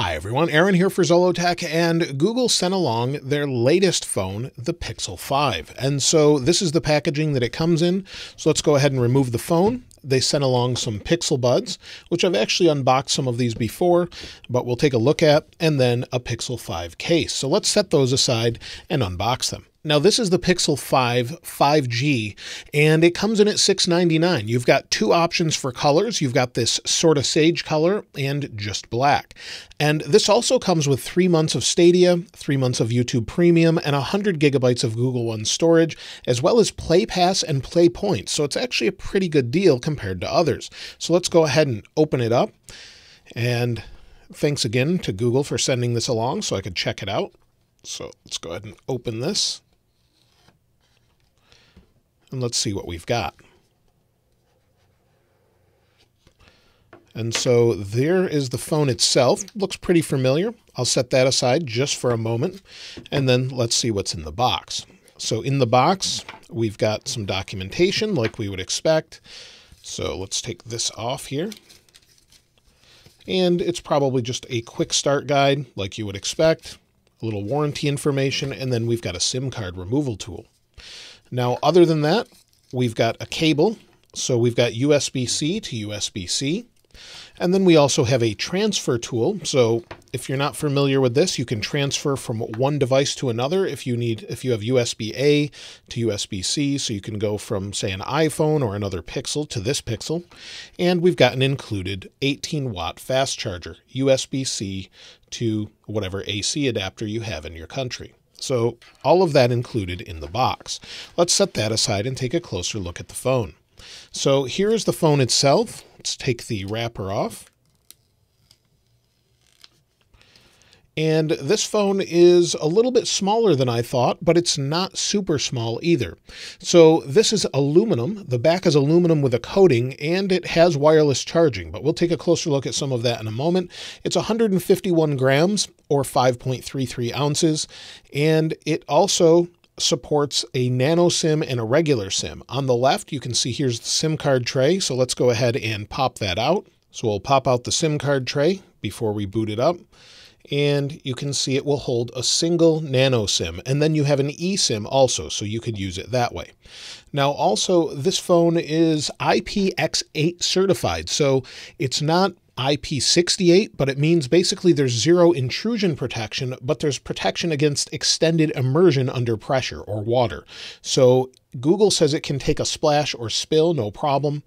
Hi everyone, Aaron here for Zollotech, and Google sent along their latest phone, the Pixel 5. And so this is the packaging that it comes in. So let's go ahead and remove the phone. They sent along some Pixel Buds, which I've actually unboxed some of these before, but we'll take a look at, and then a Pixel 5 case. So let's set those aside and unbox them. Now this is the Pixel 5 5G, and it comes in at $699. You've got two options for colors. You've got this sort of sage color and just black. And this also comes with 3 months of Stadia, 3 months of YouTube Premium, and 100 gigabytes of Google One storage, as well as Play Pass and Play Points. So it's actually a pretty good deal compared to others. So let's go ahead and open it up. And thanks again to Google for sending this along so I could check it out. So let's go ahead and open this. And let's see what we've got. And so there is the phone itself. Looks pretty familiar. I'll set that aside just for a moment. And then let's see what's in the box. So in the box, we've got some documentation like we would expect. So let's take this off here. And it's probably just a quick start guide like you would expect. A little warranty information. And then we've got a SIM card removal tool. Now, other than that, we've got a cable. So we've got USB-C to USB-C. And then we also have a transfer tool. So if you're not familiar with this, you can transfer from one device to another if you have USB-A to USB-C. So you can go from, say, an iPhone or another Pixel to this Pixel. And we've got an included 18-watt fast charger, USB-C to whatever AC adapter you have in your country. So all of that included in the box. Let's set that aside and take a closer look at the phone. So here's the phone itself. Let's take the wrapper off. And this phone is a little bit smaller than I thought, but it's not super small either. So this is aluminum. The back is aluminum with a coating, and it has wireless charging, but we'll take a closer look at some of that in a moment. It's 151 grams or 5.33 ounces, and it also supports a nano SIM and a regular SIM. On the left, you can see here's the SIM card tray, so let's go ahead and pop that out. So we'll pop out the SIM card tray before we boot it up. And you can see it will hold a single nano SIM, and then you have an eSIM also, so you could use it that way. Now also, this phone is IPX8 certified, so it's not IP68, but it means basically there's zero intrusion protection, but there's protection against extended immersion under pressure or water. So Google says it can take a splash or spill, no problem,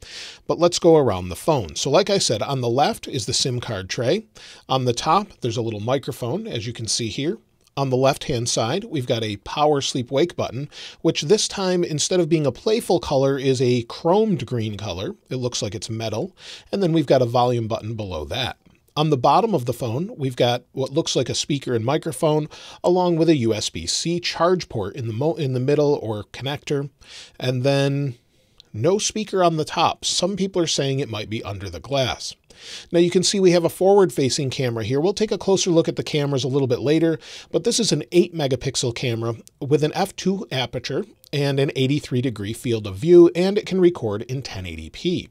but let's go around the phone. So like I said, on the left is the SIM card tray. On the top, there's a little microphone, as you can see here. On the left-hand side, we've got a power sleep wake button, which this time, instead of being a playful color, is a chromed green color. It looks like it's metal. And then we've got a volume button below that. On the bottom of the phone, we've got what looks like a speaker and microphone, along with a USB-C charge port in the middle or connector. And then no speaker on the top. Some people are saying it might be under the glass. Now you can see we have a forward-facing camera here. We'll take a closer look at the cameras a little bit later, but this is an 8-megapixel camera with an f2 aperture and an 83-degree field of view, and it can record in 1080p.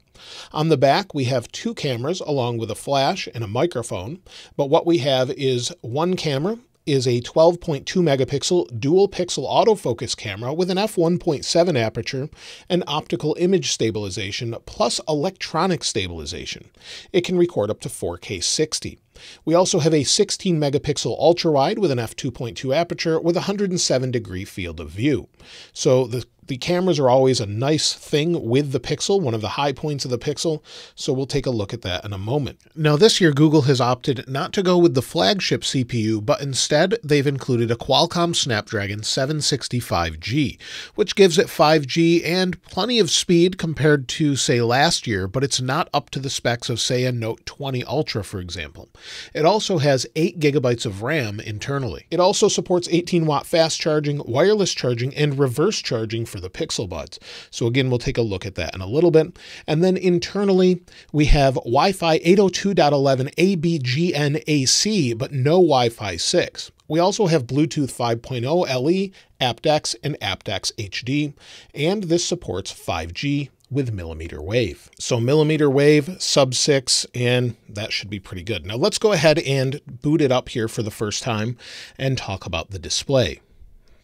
On the back, we have two cameras along with a flash and a microphone, but what we have is one camera is a 12.2 megapixel dual pixel autofocus camera with an f1.7 aperture and optical image stabilization plus electronic stabilization. It can record up to 4K 60. We also have a 16 megapixel ultra wide with an f2.2 aperture with a 107-degree field of view. So the cameras are always a nice thing with the Pixel, one of the high points of the Pixel, so we'll take a look at that in a moment. Now this year Google has opted not to go with the flagship CPU, but instead they've included a Qualcomm Snapdragon 765G, which gives it 5G and plenty of speed compared to, say, last year, but it's not up to the specs of, say, a Note 20 Ultra, for example. It also has 8 gigabytes of RAM internally. It also supports 18-watt fast charging, wireless charging, and reverse charging for the Pixel Buds. So again, we'll take a look at that in a little bit. And then internally, we have Wi-Fi 802.11 ABGN AC, but no Wi-Fi 6. We also have Bluetooth 5.0 LE, aptX, and aptX HD, and this supports 5G with millimeter wave. So millimeter wave, sub 6, and that should be pretty good. Now let's go ahead and boot it up here for the first time and talk about the display.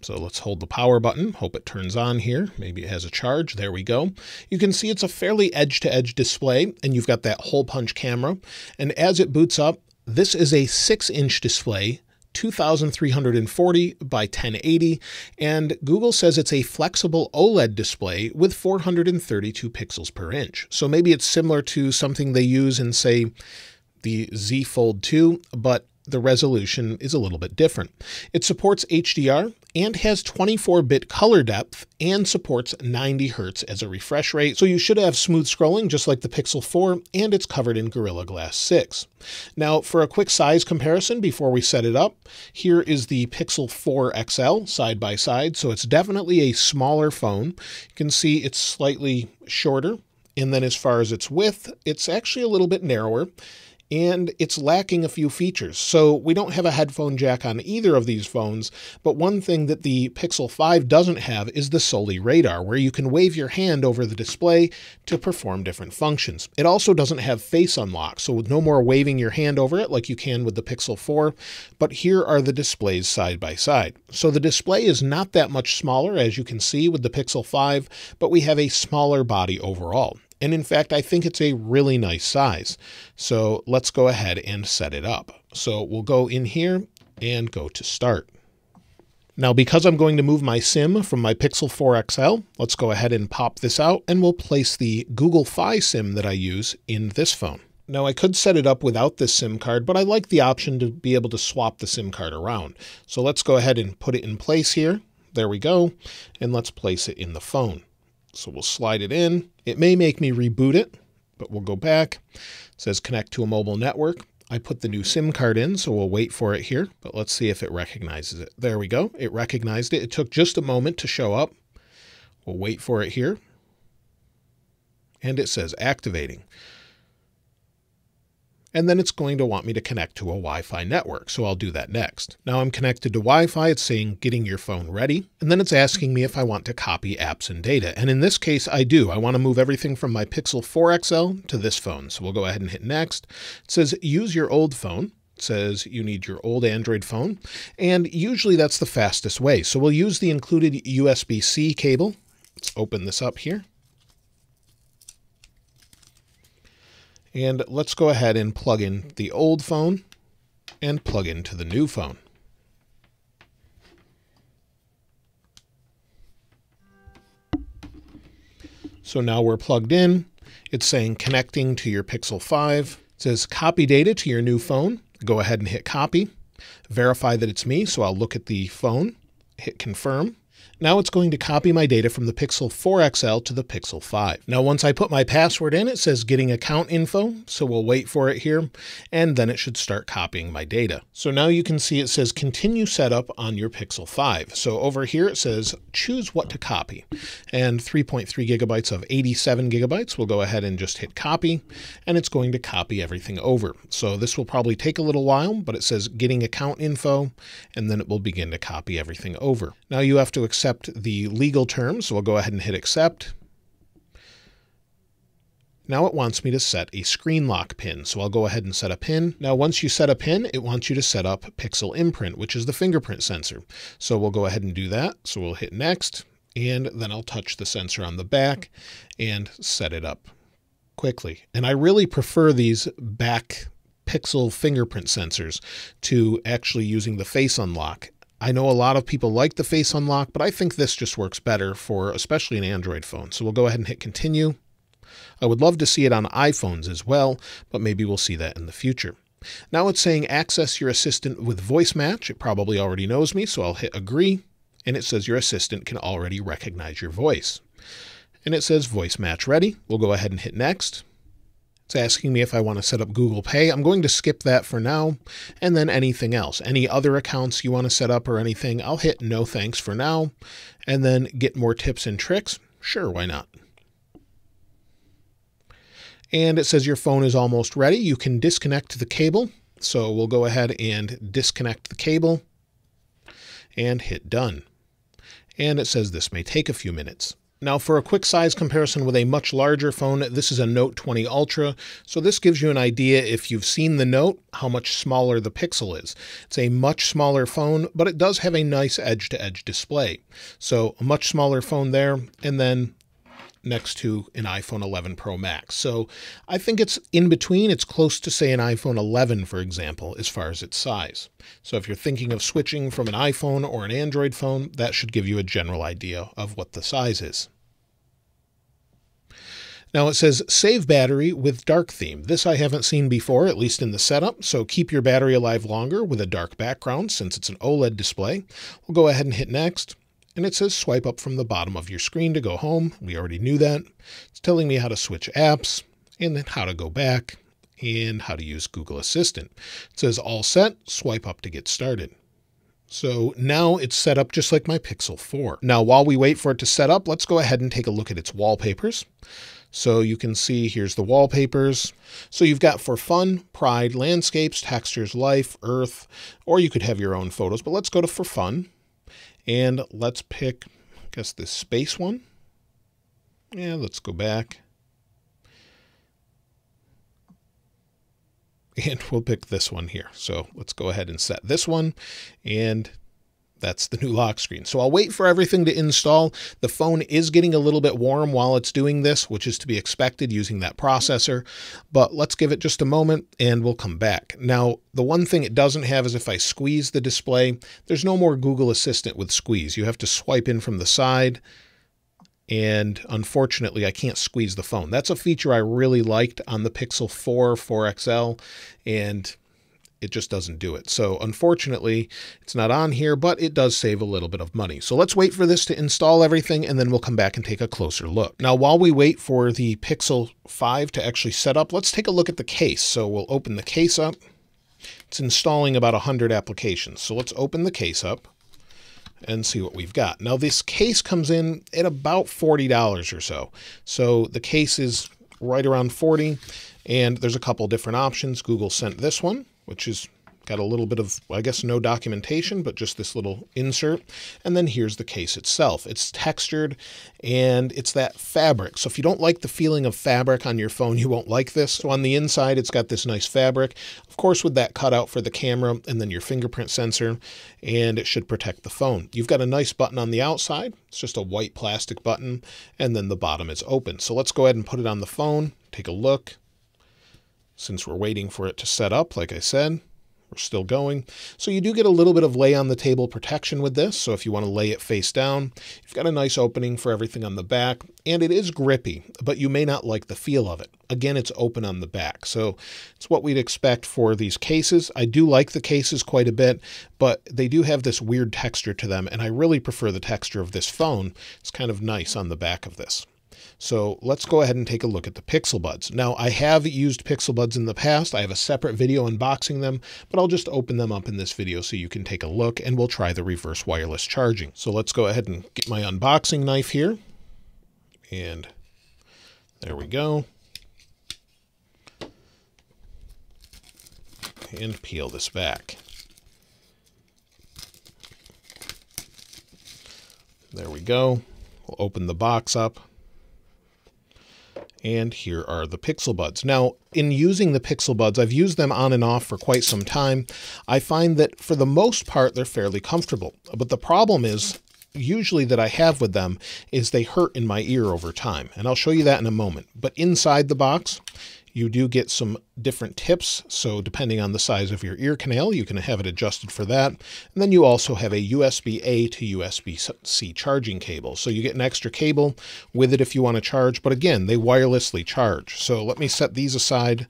So let's hold the power button, hope it turns on here. Maybe it has a charge. There we go. You can see it's a fairly edge-to-edge display, and you've got that hole punch camera. And as it boots up, this is a 6-inch display, 2340 by 1080, and Google says it's a flexible OLED display with 432 pixels per inch. So maybe it's similar to something they use in, say, the Z Fold 2, but the resolution is a little bit different. It supports HDR and has 24-bit color depth and supports 90 Hz as a refresh rate. So you should have smooth scrolling just like the Pixel 4, and it's covered in Gorilla Glass 6. Now for a quick size comparison before we set it up, here is the Pixel 4 XL side by side. So it's definitely a smaller phone. You can see it's slightly shorter. And then as far as its width, it's actually a little bit narrower, and it's lacking a few features. So we don't have a headphone jack on either of these phones, but one thing that the Pixel 5 doesn't have is the Soli radar, where you can wave your hand over the display to perform different functions. It also doesn't have face unlock, so no more waving your hand over it like you can with the Pixel 4, but here are the displays side by side. So the display is not that much smaller, as you can see with the Pixel 5, but we have a smaller body overall. And in fact, I think it's a really nice size. So let's go ahead and set it up. So we'll go in here and go to Start. Now, because I'm going to move my SIM from my Pixel 4 XL, let's go ahead and pop this out, and we'll place the Google Fi SIM that I use in this phone. Now, I could set it up without this SIM card, but I like the option to be able to swap the SIM card around. So let's go ahead and put it in place here. There we go. And let's place it in the phone. So we'll slide it in. It may make me reboot it, but we'll go back. It says connect to a mobile network. I put the new SIM card in, so we'll wait for it here, but let's see if it recognizes it. There we go. It recognized it. It took just a moment to show up. We'll wait for it here. And it says activating. And then it's going to want me to connect to a Wi-Fi network, so I'll do that next. Now I'm connected to Wi-Fi, it's saying getting your phone ready, and then it's asking me if I want to copy apps and data, and in this case I do. I want to move everything from my Pixel 4 XL to this phone, so we'll go ahead and hit next. It says use your old phone. It says you need your old Android phone, and usually that's the fastest way, so we'll use the included USB-C cable. Let's open this up here. And let's go ahead and plug in the old phone and plug into the new phone. So now we're plugged in. It's saying connecting to your Pixel 5. It says copy data to your new phone. Go ahead and hit copy. Verify that it's me, so I'll look at the phone, hit confirm. Now it's going to copy my data from the Pixel 4 XL to the Pixel 5. Now once I put my password in, it says getting account info, so we'll wait for it here, and then it should start copying my data. So now you can see it says continue setup on your Pixel 5. So over here it says choose what to copy, and 3.3 gigabytes of 87 gigabytes. We'll go ahead and just hit copy, and it's going to copy everything over. So this will probably take a little while, but it says getting account info, and then it will begin to copy everything over. Now you have to accept the legal terms, so we'll go ahead and hit accept. Now it wants me to set a screen lock pin, so I'll go ahead and set a pin. Now once you set a pin, it wants you to set up Pixel Imprint, which is the fingerprint sensor. So we'll go ahead and do that. So we'll hit next, and then I'll touch the sensor on the back and set it up quickly. And I really prefer these back Pixel fingerprint sensors to actually using the face unlock. I know a lot of people like the face unlock, but I think this just works better for especially an Android phone. So we'll go ahead and hit continue. I would love to see it on iPhones as well, but maybe we'll see that in the future. Now it's saying access your assistant with voice match. It probably already knows me, so I'll hit agree. And it says your assistant can already recognize your voice. And it says voice match ready. We'll go ahead and hit next. It's asking me if I want to set up Google Pay. I'm going to skip that for now, and then anything else. Any other accounts you want to set up or anything, I'll hit no thanks for now, and then get more tips and tricks. Sure, why not? And it says your phone is almost ready. You can disconnect the cable. So we'll go ahead and disconnect the cable and hit done. And it says this may take a few minutes. Now for a quick size comparison with a much larger phone, this is a Note 20 Ultra. So this gives you an idea, if you've seen the Note, how much smaller the Pixel is. It's a much smaller phone, but it does have a nice edge-to-edge display. So a much smaller phone there, and then next to an iPhone 11 Pro Max. So I think it's in between. It's close to, say, an iPhone 11, for example, as far as its size. So if you're thinking of switching from an iPhone or an Android phone, that should give you a general idea of what the size is. Now it says save battery with dark theme. This I haven't seen before, at least in the setup. So keep your battery alive longer with a dark background since it's an OLED display. We'll go ahead and hit next. And it says swipe up from the bottom of your screen to go home. We already knew that. It's telling me how to switch apps and then how to go back and how to use Google Assistant. It says all set, swipe up to get started. So now it's set up just like my Pixel 4. Now, while we wait for it to set up, let's go ahead and take a look at its wallpapers. So you can see here's the wallpapers. So you've got for fun, pride, landscapes, textures, life, earth, or you could have your own photos, but let's go to for fun. And let's pick, I guess, this space one. Yeah, let's go back. And we'll pick this one here. So let's go ahead and set this one. And that's the new lock screen. So I'll wait for everything to install. The phone is getting a little bit warm while it's doing this, which is to be expected using that processor. But let's give it just a moment and we'll come back. Now, the one thing it doesn't have is if I squeeze the display, there's no more Google Assistant with squeeze. You have to swipe in from the side. And unfortunately, I can't squeeze the phone. That's a feature I really liked on the Pixel 4, 4 XL, and it just doesn't do it. So unfortunately, it's not on here, but it does save a little bit of money. So let's wait for this to install everything, and then we'll come back and take a closer look. Now, while we wait for the Pixel 5 to actually set up, let's take a look at the case. So we'll open the case up. It's installing about 100 applications. So let's open the case up and see what we've got. Now, this case comes in at about $40 or so. So the case is right around $40, and there's a couple different options. Google sent this one, which is got a little bit of, I guess, no documentation, but just this little insert. And then here's the case itself. It's textured and it's that fabric. So if you don't like the feeling of fabric on your phone, you won't like this. So on the inside, it's got this nice fabric, of course, with that cutout for the camera and then your fingerprint sensor, and it should protect the phone. You've got a nice button on the outside. It's just a white plastic button, and then the bottom is open. So let's go ahead and put it on the phone, take a look. Since we're waiting for it to set up, like I said, we're still going. So you do get a little bit of lay on the table protection with this. So if you want to lay it face down, you've got a nice opening for everything on the back, and it is grippy, but you may not like the feel of it. Again, it's open on the back. So it's what we'd expect for these cases. I do like the cases quite a bit, but they do have this weird texture to them. And I really prefer the texture of this phone. It's kind of nice on the back of this. So let's go ahead and take a look at the Pixel Buds. Now, I have used Pixel Buds in the past. I have a separate video unboxing them, but I'll just open them up in this video so you can take a look, and we'll try the reverse wireless charging. So let's go ahead and get my unboxing knife here. And there we go. And peel this back. There we go. We'll open the box up. And here are the Pixel Buds. Now, in using the Pixel Buds, I've used them on and off for quite some time. I find that for the most part, they're fairly comfortable. But the problem is, usually that I have with them, is they hurt in my ear over time. And I'll show you that in a moment. But inside the box, you do get some different tips. So depending on the size of your ear canal, you can have it adjusted for that. And then you also have a USB-A to USB-C charging cable. So you get an extra cable with it if you want to charge. But again, they wirelessly charge. So let me set these aside,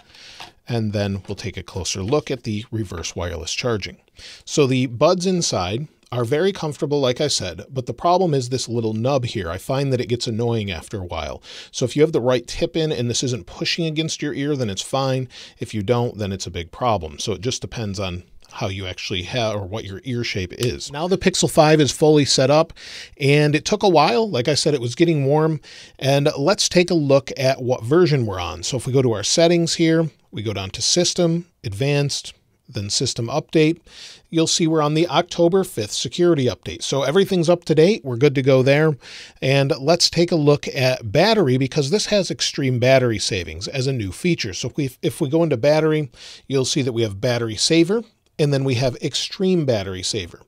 and then we'll take a closer look at the reverse wireless charging. So the buds inside are very comfortable, like I said, but the problem is this little nub here. I find that it gets annoying after a while. So if you have the right tip in and this isn't pushing against your ear, then it's fine. If you don't, then it's a big problem. So it just depends on how you actually have or what your ear shape is. Now the Pixel 5 is fully set up, and it took a while. Like I said, it was getting warm, and let's take a look at what version we're on. So if we go to our settings here, we go down to System, Advanced, then system update, you'll see we're on the October 5th security update. So everything's up to date. We're good to go there. And let's take a look at battery, because this has extreme battery savings as a new feature. So if we go into battery, you'll see that we have battery saver, and then we have extreme battery saver.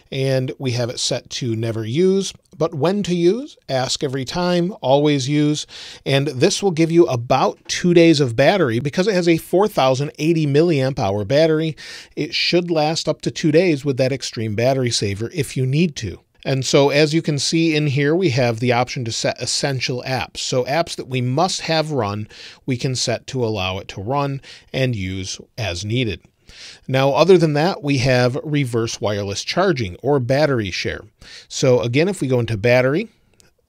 And we have it set to never use, but when to use, ask every time, always use. And this will give you about 2 days of battery because it has a 4080 milliamp hour battery. It should last up to 2 days with that extreme battery saver if you need to. And so as you can see in here, we have the option to set essential apps. So apps that we must have run, we can set to allow it to run and use as needed. Now, other than that, we have reverse wireless charging or battery share. So again, if we go into battery,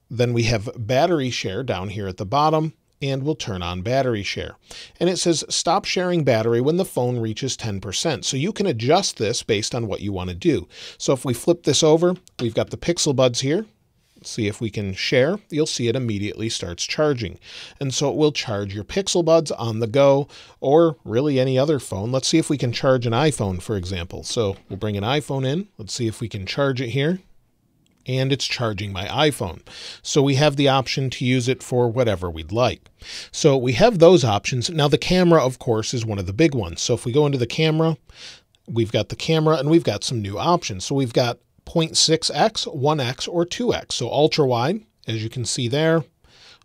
then we have battery share down here at the bottom, and we'll turn on battery share. And it says stop sharing battery when the phone reaches 10%. So you can adjust this based on what you want to do. So if we flip this over, we've got the Pixel Buds here. See if we can share. You'll see it immediately starts charging. And so it will charge your Pixel Buds on the go, or really any other phone. Let's see if we can charge an iPhone, for example. So we'll bring an iPhone in. Let's see if we can charge it here. And it's charging my iPhone. So we have the option to use it for whatever we'd like. So we have those options. Now the camera, of course, is one of the big ones. So if we go into the camera, we've got the camera and we've got some new options. So we've got 0.6x, 1x, or 2x. So ultra wide, as you can see there,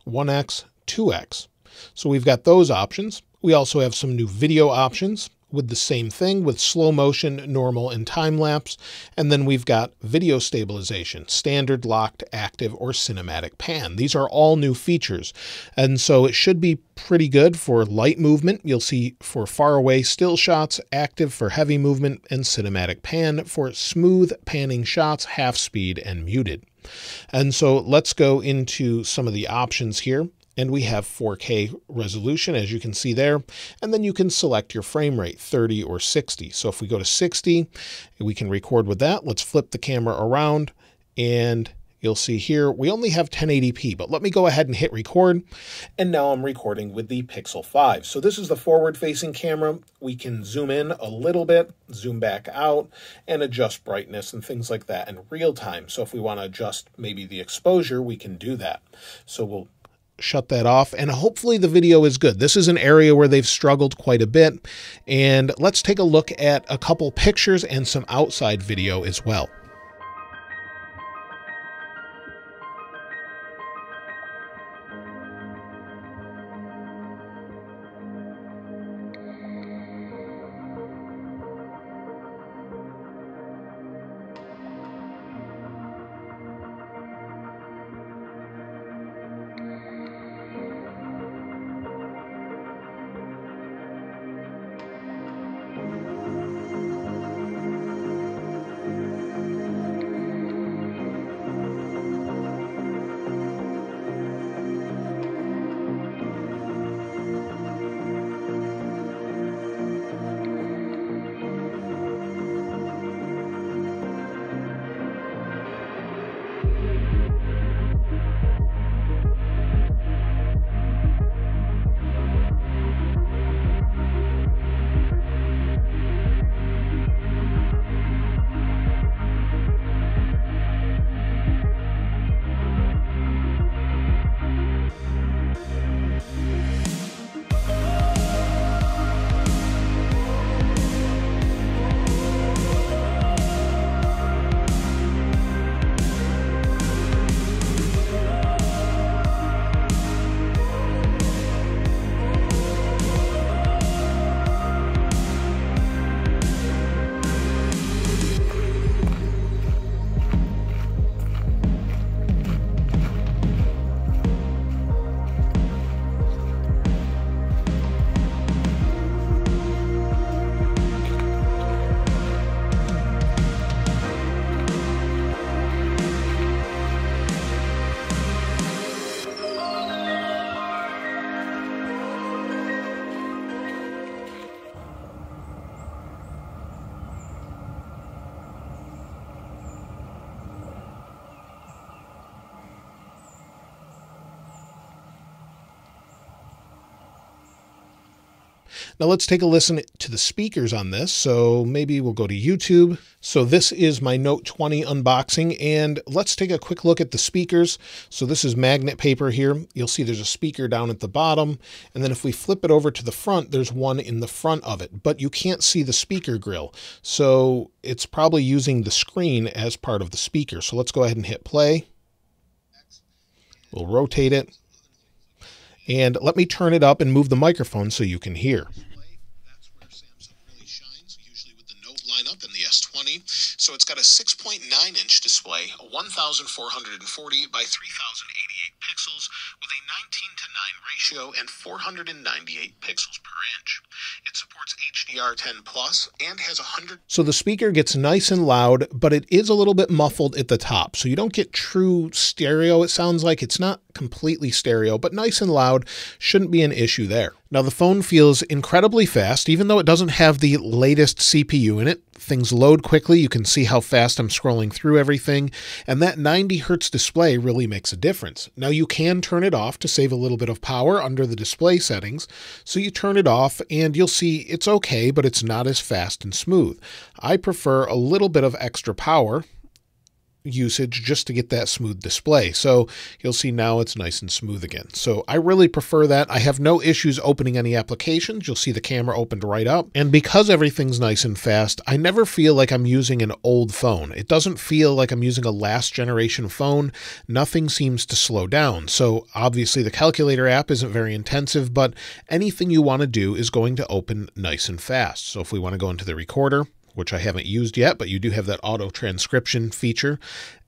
1x, 2x. So we've got those options. We also have some new video options with the same thing with slow motion, normal, and time lapse. And then we've got video stabilization, standard, locked, active, or cinematic pan. These are all new features. And so it should be pretty good for light movement. You'll see for far away still shots, active for heavy movement, and cinematic pan for smooth panning shots, half speed, and muted. And so let's go into some of the options here. And we have 4K resolution, as you can see there. And then you can select your frame rate, 30 or 60. So if we go to 60, we can record with that. Let's flip the camera around and you'll see here, we only have 1080p, but let me go ahead and hit record. And now I'm recording with the Pixel 5. So this is the forward-facing camera. We can zoom in a little bit, zoom back out, and adjust brightness and things like that in real time. So if we want to adjust maybe the exposure, we can do that. So we'll shut that off, and hopefully the video is good. This is an area where they've struggled quite a bit, and let's take a look at a couple pictures and some outside video as well. Now let's take a listen to the speakers on this. So maybe we'll go to YouTube. So this is my Note 20 unboxing, and let's take a quick look at the speakers. So this is magnet paper here. You'll see there's a speaker down at the bottom. And then if we flip it over to the front, there's one in the front of it, but you can't see the speaker grill. So it's probably using the screen as part of the speaker. So let's go ahead and hit play. We'll rotate it. And let me turn it up and move the microphone so you can hear. That's where Samsung really shines, usually with the Note lineup and the S20. So it's got a 6.9-inch display, 1,440 by 3,088 pixels with a 19:9 ratio and 498 pixels per inch. It supports HDR10 Plus and has 100. So the speaker gets nice and loud, but it is a little bit muffled at the top. So you don't get true stereo. It sounds like it's not completely stereo, but nice and loud. Shouldn't be an issue there. Now the phone feels incredibly fast, even though it doesn't have the latest CPU in it. Things load quickly. You can see how fast I'm scrolling through everything. And that 90 Hertz display really makes a difference. Now you can turn it off to save a little bit of power under the display settings. So you turn it off and you'll see it's okay, but it's not as fast and smooth. I prefer a little bit of extra power usage just to get that smooth display. So you'll see now it's nice and smooth again. So I really prefer that. I have no issues opening any applications. You'll see the camera opened right up. And because everything's nice and fast, I never feel like I'm using an old phone. It doesn't feel like I'm using a last generation phone. Nothing seems to slow down. So obviously the calculator app isn't very intensive, but anything you want to do is going to open nice and fast. So if we want to go into the recorder, which I haven't used yet, but you do have that auto transcription feature.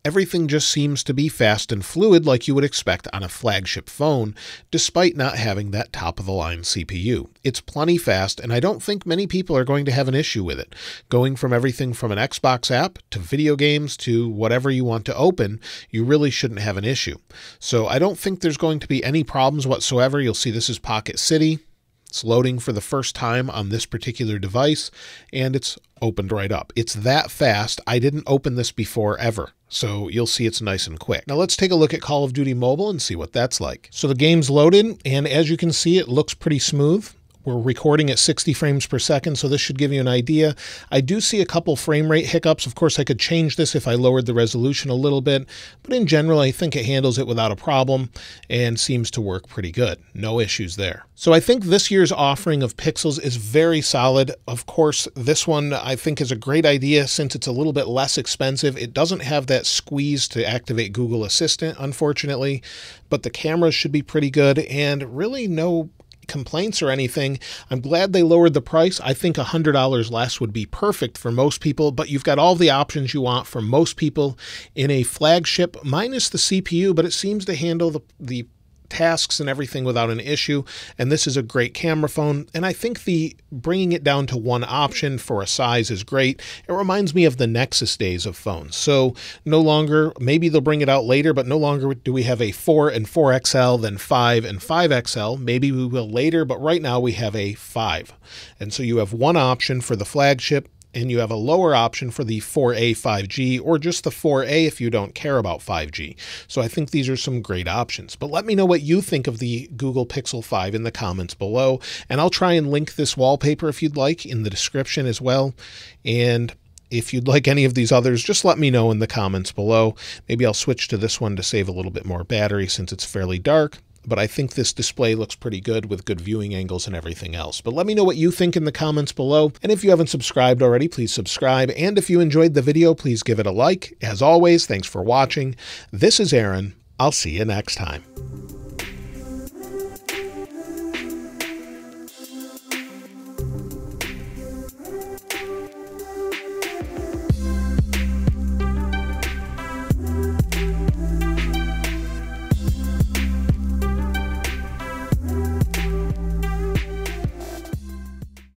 Everything just seems to be fast and fluid like you would expect on a flagship phone, despite not having that top-of-the-line CPU. It's plenty fast, and I don't think many people are going to have an issue with it. Going from everything from an Xbox app to video games to whatever you want to open, you really shouldn't have an issue. So I don't think there's going to be any problems whatsoever. You'll see this is Pocket City. It's loading for the first time on this particular device, and it's opened right up. It's that fast. I didn't open this before ever, so you'll see it's nice and quick. Now let's take a look at Call of Duty Mobile and see what that's like. So the game's loaded, and as you can see, it looks pretty smooth. We're recording at 60 frames per second, so this should give you an idea. I do see a couple frame rate hiccups. Of course, I could change this if I lowered the resolution a little bit, but in general, I think it handles it without a problem and seems to work pretty good. No issues there. So I think this year's offering of Pixels is very solid. Of course, this one I think is a great idea since it's a little bit less expensive. It doesn't have that squeeze to activate Google Assistant, unfortunately, but the cameras should be pretty good and really no complaints or anything. I'm glad they lowered the price. I think $100 less would be perfect for most people, but you've got all the options you want for most people in a flagship minus the CPU, but it seems to handle the tasks and everything without an issue. And this is a great camera phone. And I think the bringing it down to one option for a size is great. It reminds me of the Nexus days of phones. So no longer, maybe they'll bring it out later, but no longer do we have a 4 and 4XL, then 5 and 5XL. Maybe we will later, but right now we have a 5. And so you have one option for the flagship, and you have a lower option for the 4A 5G or just the 4A if you don't care about 5G. So I think these are some great options. But let me know what you think of the Google Pixel 5 in the comments below, and I'll try and link this wallpaper if you'd like in the description as well. And if you'd like any of these others, just let me know in the comments below. Maybe I'll switch to this one to save a little bit more battery since it's fairly dark. But I think this display looks pretty good with good viewing angles and everything else. But let me know what you think in the comments below. And if you haven't subscribed already, please subscribe. And if you enjoyed the video, please give it a like. As always, thanks for watching. This is Aaron. I'll see you next time.